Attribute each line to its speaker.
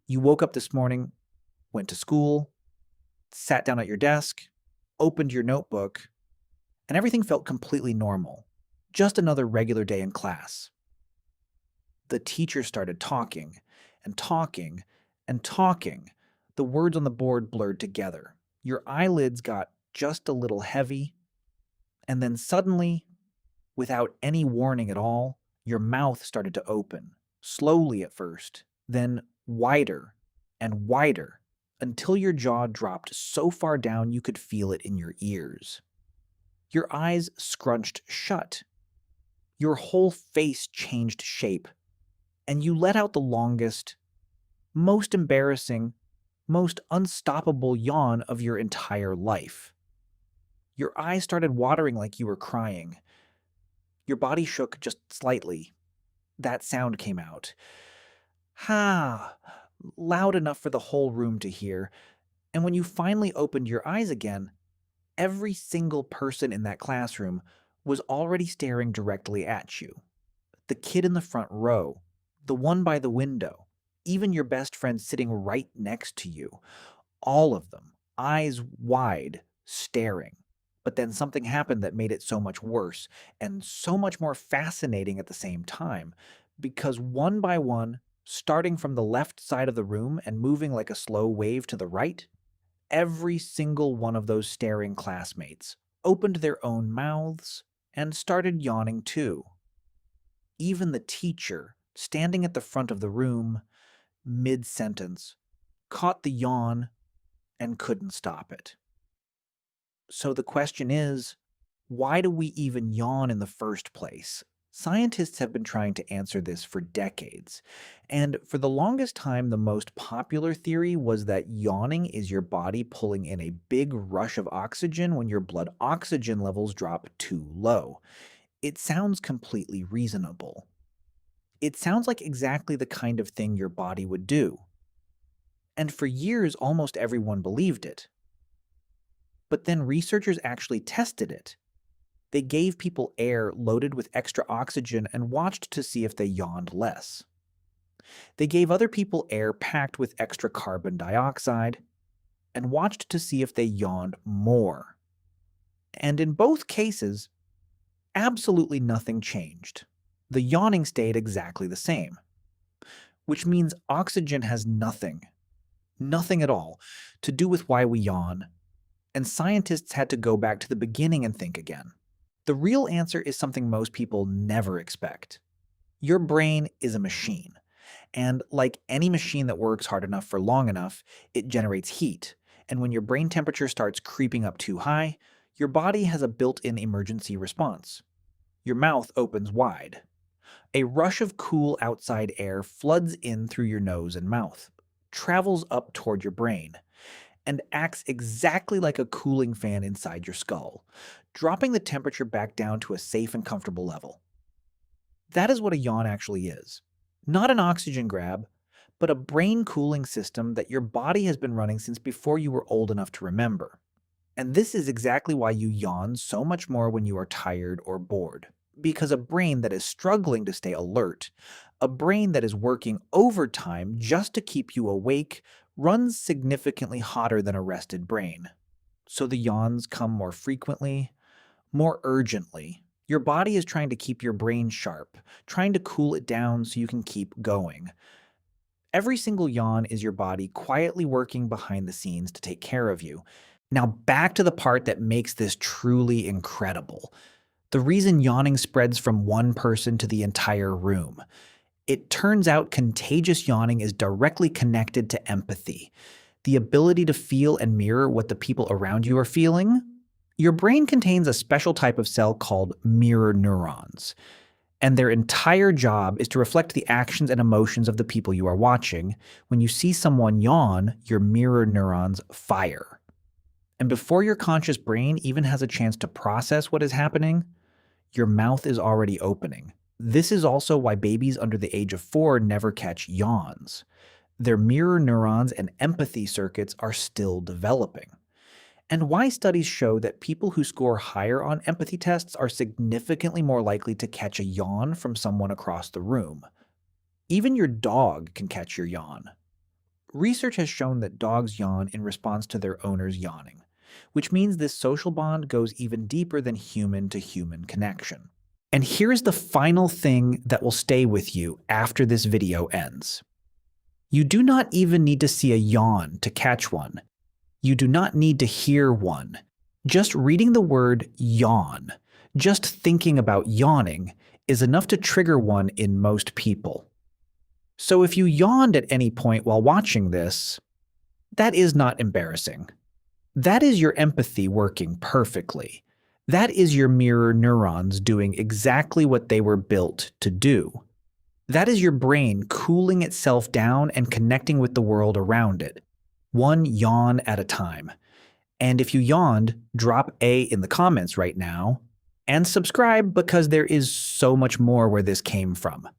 Speaker 1: You woke up this morning, went to school, sat down at your desk, opened your notebook, and everything felt completely normal. Just another regular day in class. The teacher started talking and talking and talking. The words on the board blurred together. Your eyelids got just a little heavy, and then suddenly, without any warning at all, your mouth started to open, slowly at first, then wider and wider, until your jaw dropped so far down you could feel it in your ears. Your eyes scrunched shut. Your whole face changed shape, and you let out the longest, most embarrassing, most unstoppable yawn of your entire life. Your eyes started watering like you were crying. Your body shook just slightly. That sound came out. Ha! Loud enough for the whole room to hear. And when you finally opened your eyes again, every single person in that classroom was already staring directly at you. The kid in the front row, the one by the window, even your best friend sitting right next to you. All of them, eyes wide, staring. But then something happened that made it so much worse and so much more fascinating at the same time, because one by one, starting from the left side of the room and moving like a slow wave to the right, every single one of those staring classmates opened their own mouths and started yawning too. Even the teacher, standing at the front of the room, mid-sentence, caught the yawn and couldn't stop it. So the question is, why do we even yawn in the first place? Scientists have been trying to answer this for decades, and for the longest time, the most popular theory was that yawning is your body pulling in a big rush of oxygen when your blood oxygen levels drop too low. It sounds completely reasonable. It sounds like exactly the kind of thing your body would do. And for years, almost everyone believed it. But then researchers actually tested it. They gave people air loaded with extra oxygen and watched to see if they yawned less. They gave other people air packed with extra carbon dioxide and watched to see if they yawned more. And in both cases, absolutely nothing changed. The yawning stayed exactly the same, which means oxygen has nothing at all, to do with why we yawn, and scientists had to go back to the beginning and think again. The real answer is something most people never expect. Your brain is a machine, and like any machine that works hard enough for long enough, it generates heat, and when your brain temperature starts creeping up too high, your body has a built-in emergency response. Your mouth opens wide. A rush of cool outside air floods in through your nose and mouth, travels up toward your brain, and acts exactly like a cooling fan inside your skull, dropping the temperature back down to a safe and comfortable level. That is what a yawn actually is. Not an oxygen grab, but a brain cooling system that your body has been running since before you were old enough to remember. And this is exactly why you yawn so much more when you are tired or bored. Because a brain that is struggling to stay alert, a brain that is working overtime just to keep you awake, runs significantly hotter than a rested brain. So the yawns come more frequently, more urgently. Your body is trying to keep your brain sharp, trying to cool it down so you can keep going. Every single yawn is your body quietly working behind the scenes to take care of you. Now back to the part that makes this truly incredible. The reason yawning spreads from one person to the entire room. It turns out contagious yawning is directly connected to empathy, the ability to feel and mirror what the people around you are feeling. Your brain contains a special type of cell called mirror neurons, and their entire job is to reflect the actions and emotions of the people you are watching. When you see someone yawn, your mirror neurons fire. And before your conscious brain even has a chance to process what is happening, your mouth is already opening. This is also why babies under the age of 4 never catch yawns. Their mirror neurons and empathy circuits are still developing. And why studies show that people who score higher on empathy tests are significantly more likely to catch a yawn from someone across the room. Even your dog can catch your yawn. Research has shown that dogs yawn in response to their owners yawning, which means this social bond goes even deeper than human-to-human connection. And here's the final thing that will stay with you after this video ends. You do not even need to see a yawn to catch one. You do not need to hear one. Just reading the word yawn, just thinking about yawning, is enough to trigger one in most people. So if you yawned at any point while watching this, that is not embarrassing. That is your empathy working perfectly. That is your mirror neurons doing exactly what they were built to do. That is your brain cooling itself down and connecting with the world around it, one yawn at a time. And if you yawned, drop A in the comments right now, and subscribe because there is so much more where this came from.